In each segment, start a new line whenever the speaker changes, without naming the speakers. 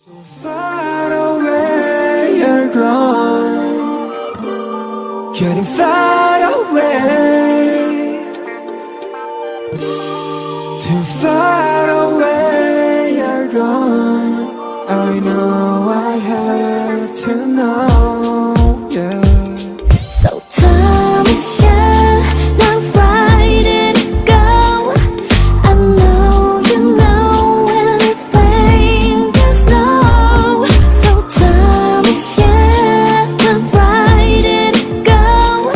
So far away you're gone, getting far away, too far away you're gone. I know I had to know, yeah.
So time is here, now right and go. I know you know anything there's no. So time is here, now right and go.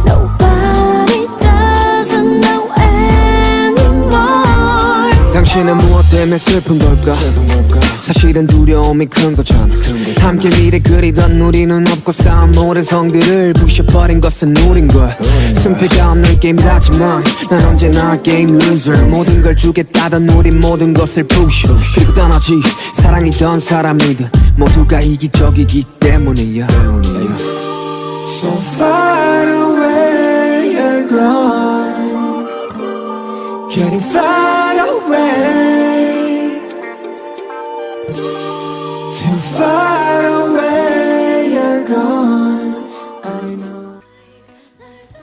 Nobody doesn't know anymore.
당신은 무엇 때문에 슬픈 걸까? 사실은 두려움이 큰 거잖아. 함께 미래 그리던 우리는 없고 쌓은 모든 성들을 부셔버린 것은 우린걸. 승패가 없는 게임이라지만 난 언제나 게임 loser. 모든 걸 주겠다던 우린 모든 것을 부셔 그리고 떠나지. 사랑이던 사람이든 모두가 이기적이기 때문이야. So far away you're gone, getting far away, too far away you're gone. I know.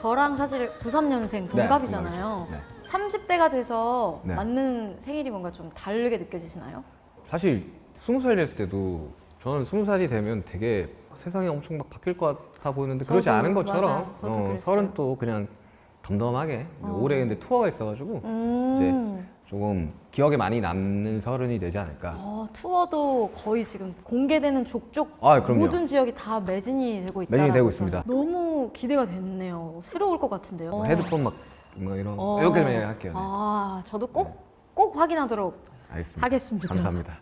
저랑 사실 93년생 동갑이잖아요.
네.
30대가 돼서
네.
맞는 생일이 뭔가 좀 다르게 느껴지시나요?
사실 20살 됐을 때도 저는 20살이 되면 되게 세상이 엄청 막 바뀔 것 같아 보이는데 그러지
저도,
않은 것처럼
맞아요. 저도 그랬어요.
서른 또 그냥 덤덤하게 올해 근데 투어가 있어가지고 이제 조금 기억에 많이 남는 서른이 되지 않을까.
투어도 거의 지금 공개되는 족족
아, 그럼요.
모든 지역이 다 매진이 되고 있다.
매진이 되고 있습니다.
너무 기대가 됐네요. 새로울 것 같은데요.
헤드폰 막 이런
어.
이렇게만 할게요. 네.
저도 꼭 확인하도록
알겠습니다.
하겠습니다.
감사합니다.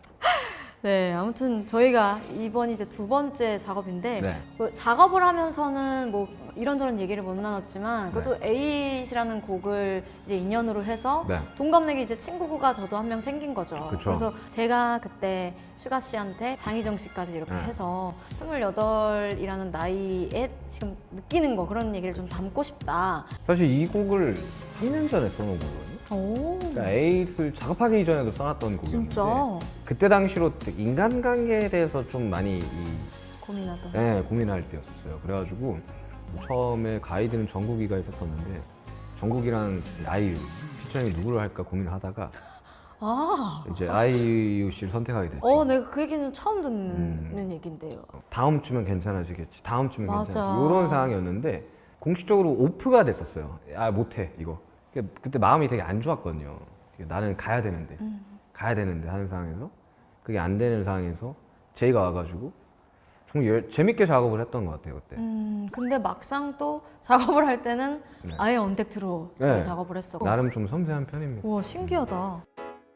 네, 아무튼 저희가 이번이 이제 두 번째 작업인데
네.
그 작업을 하면서는 뭐 이런저런 얘기를 못 나눴지만 그래도 에잇이라는 곡을 이제 인연으로 해서
네.
동갑내기 이제 친구가 저도 한 명 생긴 거죠.
그쵸.
그래서 제가 그때 슈가 씨한테 장희정 씨까지 이렇게
네.
해서 28이라는 나이에 지금 느끼는 거 그런 얘기를 좀 담고 싶다.
사실 이 곡을 3년 전에 써놓은 거거든요.
오,
그러니까 에잇을 작업하기 이전에도 써놨던 곡이었는데
진짜
그때 당시로 인간관계에 대해서 좀 많이
고민하던.
고민할 때였었어요. 그래가지고 처음에 가이드는 정국이가 있었었는데 정국이랑 아이유 피처링 누구를 할까 고민을 하다가 이제 아이유 씨를 선택하게 됐죠.
내가 그 얘기는 처음 듣는 얘긴데요.
다음 주면 괜찮아지겠지. 다음 주면
맞아.
괜찮아지겠지. 이런 상황이었는데 공식적으로 오프가 됐었어요. 못해 이거. 그때 마음이 되게 안 좋았거든요. 나는 가야 되는데 하는 상황에서 그게 안 되는 상황에서 제이가 와가지고 정말 재밌게 작업을 했던 것 같아요 그때.
근데 막상 또 작업을 할 때는 아예 언택트로
네.
작업을 했었고.
나름 좀 섬세한 편입니다.
우와, 신기하다.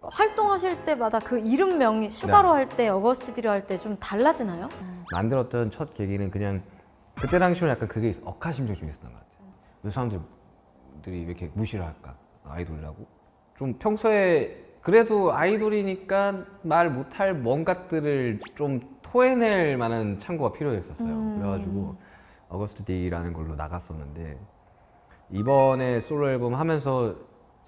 활동하실 때마다 그 이름명이 슈가로 할 때, 어거스티디로 할 때 좀 달라지나요?
만들었던 첫 계기는 그냥 그때 당시로 약간 그게 억하심정이 좀 있었던 것 같아요. 왜 사람들이 왜 이렇게 무시를 할까? 아이돌이라고? 좀 평소에 그래도 아이돌이니까 말 못할 뭔가들을 좀 토해낼 만한 창구가 필요했었어요. 그래가지고 어거스트 데이라는 걸로 나갔었는데 이번에 솔로 앨범 하면서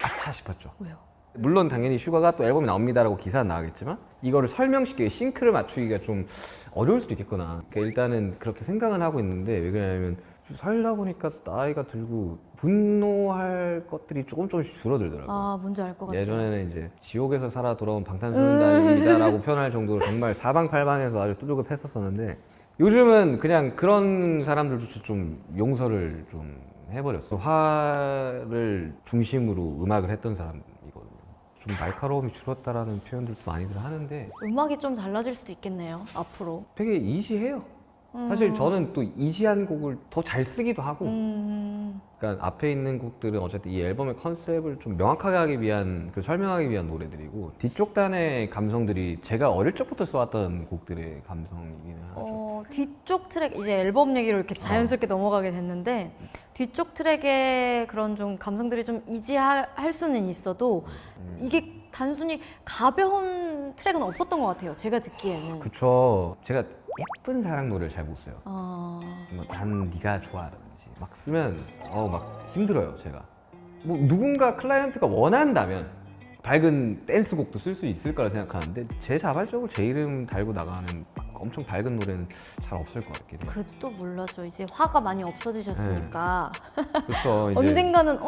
아차 싶었죠.
왜요?
물론 당연히 슈가가 또 앨범이 나옵니다라고 기사는 나가겠지만 이거를 설명시키기, 싱크를 맞추기가 좀 어려울 수도 있겠구나. 그러니까 일단은 그렇게 생각은 하고 있는데 왜 그러냐면 살다 보니까 나이가 들고 분노할 것들이 조금씩 줄어들더라고요.
뭔지 알 것 같아요.
예전에는 이제 지옥에서 살아 돌아온 방탄소년단이다라고 표현할 정도로 정말 사방팔방에서 아주 두들겨 팼었었는데 요즘은 그냥 그런 사람들조차 좀 용서를 좀 해버렸어. 화를 중심으로 음악을 했던 사람이거든요. 좀 날카로움이 줄었다라는 표현들도 많이들 하는데
음악이 좀 달라질 수도 있겠네요, 앞으로.
되게 이지해요. 사실 저는 또 이지한 곡을 더 잘 쓰기도 하고 그러니까 앞에 있는 곡들은 어쨌든 이 앨범의 컨셉을 좀 명확하게 하기 위한 설명하기 위한 노래들이고 뒤쪽 단의 감성들이 제가 어릴 적부터 써왔던 곡들의 감성이기는 하죠.
뒤쪽 트랙, 이제 앨범 얘기로 이렇게 자연스럽게 넘어가게 됐는데 뒤쪽 트랙의 그런 좀 감성들이 좀 이지할 수는 있어도 이게 단순히 가벼운 트랙은 없었던 것 같아요, 제가 듣기에는.
그쵸. 제가 예쁜 사랑 노래를 잘 못 써요. 난 네가 좋아라든지 막 쓰면 막 힘들어요 제가. 뭐 누군가 클라이언트가 원한다면 밝은 댄스곡도 쓸 수 있을 거라 생각하는데 제 자발적으로 제 이름 달고 나가는 엄청 밝은 노래는 잘 없을 것 같긴 해요.
그래도 또 몰라죠. 이제 화가 많이 없어지셨으니까
그렇죠.
언젠가는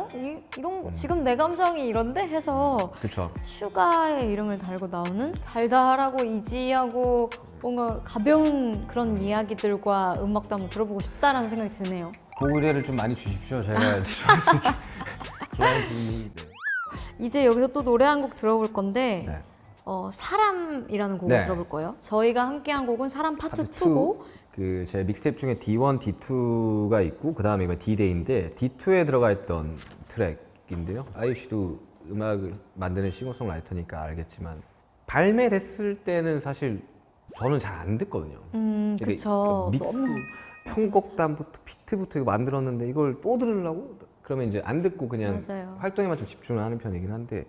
이런 거 지금 내 감정이 이런데 해서
그렇죠.
슈가의 이름을 달고 나오는 달달하고 이지하고 뭔가 가벼운 그런 이야기들과 음악도 한번 들어보고 싶다라는 생각이 드네요.
고의를 좀 많이 주십시오. 제가 좋아할 수 있게. 좋아할 수 있게.
이제 여기서 또 노래 한 곡 들어볼 건데
네.
사람이라는 곡을
네.
들어볼 거예요. 저희가 함께한 곡은 사람 파트 2고
그 제 믹스테이프 중에 D1, D2가 있고 그 다음에 D-Day인데 D2에 들어가 있던 트랙인데요. 아이유 씨도 음악을 만드는 싱어송라이터니까 알겠지만 발매됐을 때는 사실 저는 잘 안 듣거든요. 이게
그쵸.
믹스,
너무
편곡단부터 비트부터 이거 만들었는데 이걸 또 들으려고? 그러면 이제 안 듣고 그냥
맞아요.
활동에만 좀 집중을 하는 편이긴 한데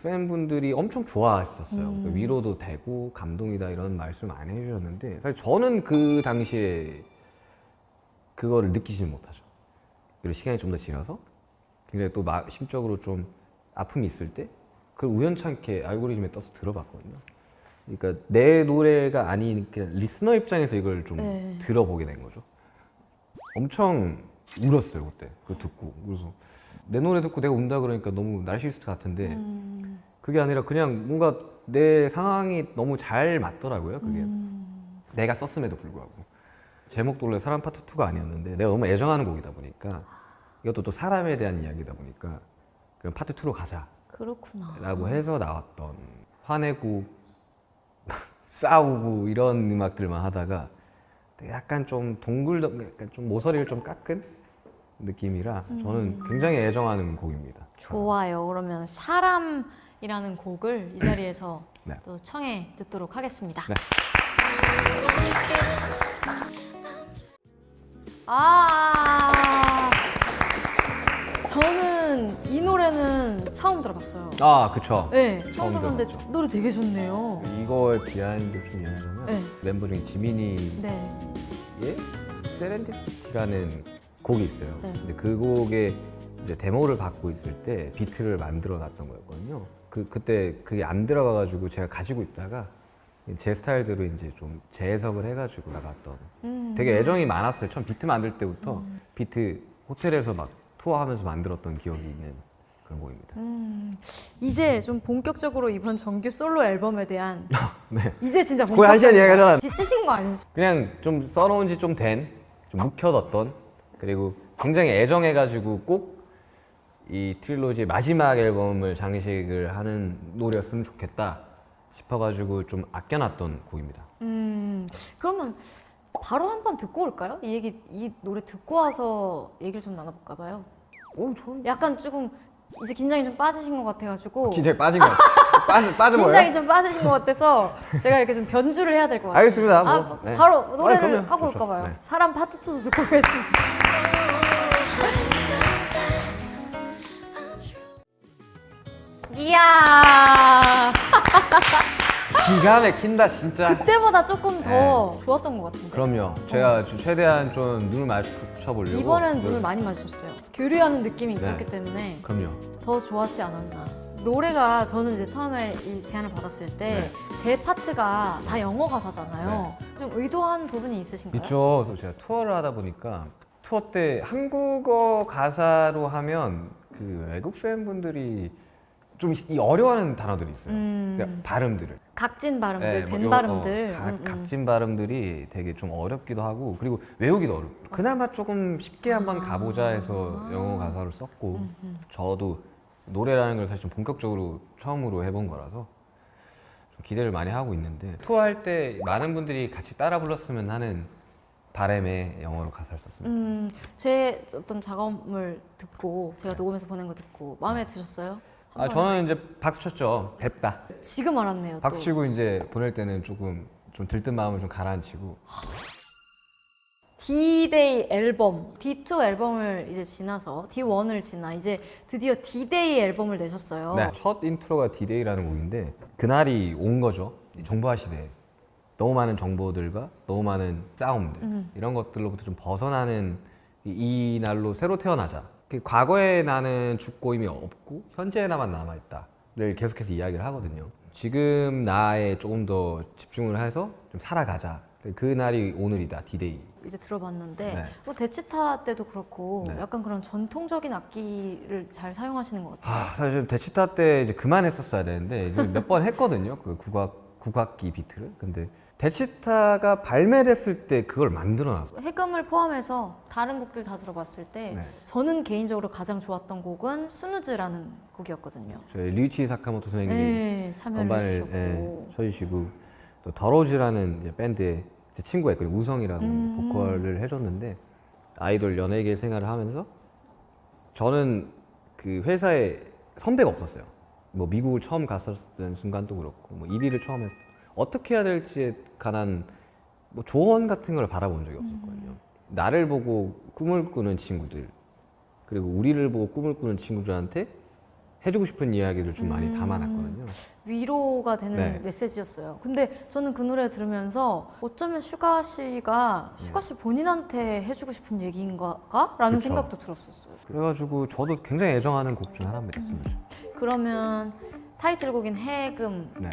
팬분들이 엄청 좋아하셨어요. 위로도 되고 감동이다 이런 말씀 많이 해주셨는데 사실 저는 그 당시에 그거를 느끼지는 못하죠. 그리고 시간이 좀 더 지나서 굉장히 또 심적으로 좀 아픔이 있을 때 그걸 우연찮게 알고리즘에 떠서 들어봤거든요. 그러니까 내 노래가 아닌 그냥 리스너 입장에서 이걸 좀
네.
들어보게 된 거죠. 엄청 울었어요 그때 그거 듣고. 그래서 내 노래 듣고 내가 운다 그러니까 너무 나르시스트 같은데 그게 아니라 그냥 뭔가 내 상황이 너무 잘 맞더라고요. 그게 내가 썼음에도 불구하고 제목도 원래 사람 파트 2가 아니었는데 내가 너무 애정하는 곡이다 보니까 이것도 또 사람에 대한 이야기다 보니까 그럼 파트 2로 가자
그렇구나.
라고 해서 나왔던 화내고 싸우고 이런 음악들만 하다가 약간 좀 약간 좀 모서리를 좀 깎은 느낌이라 저는 굉장히 애정하는 곡입니다.
좋아요. 그러면 사람이라는 곡을 이 자리에서
네.
또 청해 듣도록 하겠습니다.
네.
저는 이 노래는 처음 들어봤어요.
아 그쵸.
네, 처음
처음
들어봤는데
들어봤죠.
노래 되게 좋네요.
이거의 비하인드 좀 얘기하자면
네.
멤버 중에 지민이의
네.
세렌디티라는 곡이 있어요.
네.
근데 그 곡에 이제 데모를 받고 있을 때 비트를 만들어 놨던 거였거든요. 그때 그게 안 들어가가지고 제가 가지고 있다가 제 스타일대로 이제 좀 재해석을 해가지고 나갔던 되게 애정이 많았어요. 처음 비트 만들 때부터 비트 호텔에서 막 투어하면서 만들었던 기억이 있는 그런 곡입니다.
이제 좀 본격적으로 이번 정규 솔로 앨범에 대한
네.
이제 진짜
거의 한 시간
본격적인
이야기하잖아.
지치신 거 아니죠?
그냥 좀 써놓은 지 좀 된, 좀 묵혀뒀던, 그리고 굉장히 애정해가지고 꼭 이 트릴로지의 마지막 앨범을 장식을 하는 노래였으면 좋겠다 싶어가지고 좀 아껴놨던 곡입니다.
그러면 바로 한번 듣고 올까요? 이 노래 듣고 와서 얘기를 좀 나눠볼까 봐요.
오, 좋은.
약간 조금 이제 긴장이 좀 빠지신 것 같아가지고
긴장이 빠진 거 빠진
긴장이
거예요?
좀 빠지신 것 같아서 제가 이렇게 좀 변주를 해야 될 것 같아요.
알겠습니다. 뭐, 네.
바로 노래를
그럼요.
하고
좋죠.
올까 봐요.
네.
사람 파트 2도 듣고 오겠습니다. 이야
기가 막힌다 진짜.
그때보다 조금 더 좋았던 것 같은데.
그럼요. 제가 최대한 좀 눈을 마주쳐보려고.
이번엔 눈을 많이 마주쳤어요. 교류하는 느낌이 있었기
네.
때문에
그럼요.
더 좋았지 않았나. 노래가 저는 이제 처음에 이 제안을 받았을 때 제 파트가 다 영어 가사잖아요. 좀 의도한 부분이 있으신가요?
있죠. 그래서 제가 투어를 하다 보니까 투어 때 한국어 가사로 하면 그 외국 팬분들이 좀 이 어려워하는 단어들이 있어요. 그러니까 발음들을.
각진 발음들,
네,
된
뭐
발음들.
각진 발음들이 되게 좀 어렵기도 하고 그리고 외우기도 어렵고 그나마 조금 쉽게 한번 가보자 해서 영어 가사를 썼고 저도 노래라는 걸 사실 좀 본격적으로 처음으로 해본 거라서 좀 기대를 많이 하고 있는데 투어할 때 많은 분들이 같이 따라 불렀으면 하는 바람에 영어로 가사를 썼습니다.
제 어떤 작업을 듣고 제가 녹음해서 보낸 거 듣고 마음에 드셨어요?
저는 이제 박수 쳤죠. 됐다.
지금 알았네요.
박수
또.
치고 이제 보낼 때는 조금 좀 들뜬 마음을 좀 가라앉히고
D-Day 앨범, D2 앨범을 이제 지나서 D1을 지나 이제 드디어 D-Day 앨범을 내셨어요.
네, 첫 인트로가 D-Day라는 곡인데 그날이 온 거죠. 정보화 시대에 너무 많은 정보들과 너무 많은 싸움들 이런 것들로부터 좀 벗어나는 이 날로 새로 태어나자. 과거에 나는 죽고 이미 없고 현재에 나만 남아있다 계속해서 이야기를 하거든요. 지금 나에 조금 더 집중을 해서 좀 살아가자. 그 날이 오늘이다, D-Day.
이제 들어봤는데
네.
뭐 데치타 때도 그렇고
네.
약간 그런 전통적인 악기를 잘 사용하시는 것 같아요.
사실 데치타 때 이제 그만했었어야 되는데 몇 번 했거든요. 그 국악기 비트를. 근데 데치타가 발매됐을 때 그걸 만들어놨어.
해금을 포함해서 다른 곡들 다 들어봤을 때
네.
저는 개인적으로 가장 좋았던 곡은 스누즈라는 곡이었거든요.
저희 류이치 사카모토 선생님이
네, 참여를
건반을
해주셨고
쳐주시고 또 더로즈라는 이제 밴드의 제 친구가 있거든요. 우성이라는 보컬을 해줬는데 아이돌 연예계 생활을 하면서 저는 그 회사에 선배가 없었어요. 뭐 미국을 처음 갔었던 순간도 그렇고 뭐 1위를 처음 했을 때 어떻게 해야 될지에 관한 뭐 조언 같은 걸 바라본 적이 없었거든요. 나를 보고 꿈을 꾸는 친구들 그리고 우리를 보고 꿈을 꾸는 친구들한테 해주고 싶은 이야기를 좀 많이 담아놨거든요.
위로가 되는
네.
메시지였어요. 근데 저는 그 노래 들으면서 어쩌면 슈가 씨가 슈가 씨 본인한테 해주고 싶은 얘기인가? 라는
그쵸.
생각도 들었었어요.
그래가지고 저도 굉장히 애정하는 곡 중 하나입니다.
그러면 타이틀곡인 해금,
네.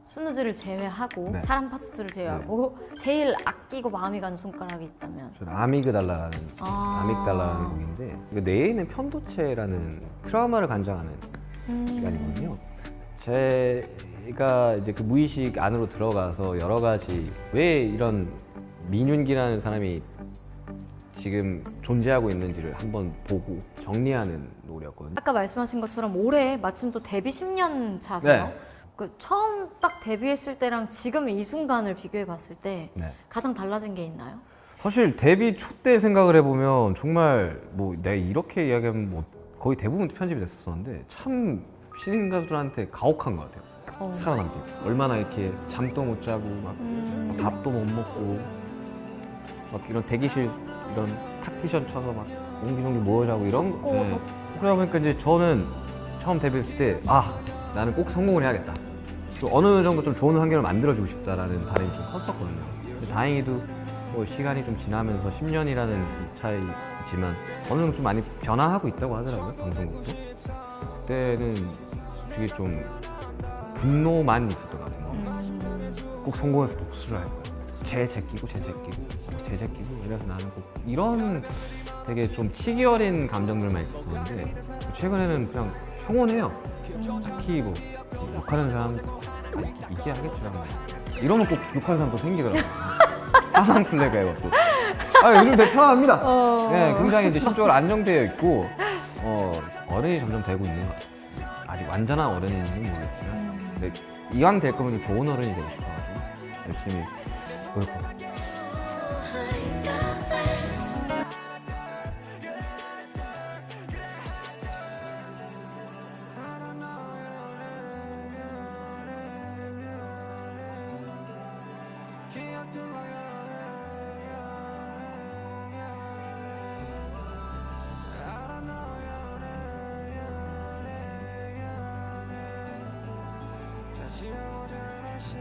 스누즈를 제외하고
네.
사람 파트들을 제외하고 제일 아끼고 마음이 가는 손가락이 있다면
저는 아미그달라라는 아믹달라라는 곡인데 이거 뇌에 있는 편도체라는 트라우마를 관장하는 시간이거든요. 제가 이제 그 무의식 안으로 들어가서 여러 가지 왜 이런 민윤기라는 사람이 지금 존재하고 있는지를 한번 보고 정리하는 노래였거든요.
아까 말씀하신 것처럼 올해 마침 또 데뷔 10년 차세요.
네.
그 처음 딱 데뷔했을 때랑 지금 이 순간을 비교해 봤을 때
네.
가장 달라진 게 있나요?
사실 데뷔 초 때 생각을 해보면 정말 뭐 내가 이렇게 이야기하면 뭐 거의 대부분 편집이 됐었는데 참 신인 가수들한테 가혹한 것 같아요. 살아남기. 얼마나 이렇게 잠도 못 자고 막 밥도 못 먹고 막 이런 대기실 이런 탁티션 쳐서 막 옹기종기 모여 자고 이런
춥고
네. 그러다 보니까 이제 저는 처음 데뷔했을 때 나는 꼭 성공을 해야겠다. 또 어느 정도 좀 좋은 환경을 만들어주고 싶다라는 바람이 좀 컸었거든요. 근데 다행히도 뭐 시간이 좀 지나면서 10년이라는 차이지만 어느 정도 좀 많이 변화하고 있다고 하더라고요. 방송국도. 그때는 되게 좀 분노만 있었던 것 같아요. 꼭 성공해서 복수를 할 거야. 쟤 제끼고 이래서 나는 꼭 이런 되게 좀 치기 어린 감정들만 있었었는데 최근에는 그냥 평온해요. 딱히 뭐 욕하는 사람 있게 하겠지만 이러면 꼭 욕하는 사람 또 생기더라고요. 사망 플래그 해갖고 요즘 되게 편안합니다. 네, 굉장히 이제 심적으로 안정되어 있고 어른이 점점 되고 있는 것 같아요. 아직 완전한 어른인지는 모르겠지만 근데 이왕 될 거면 좀 좋은 어른이 되고 싶어가지고 열심히 노력하고 있습니다.
다시 오자 다시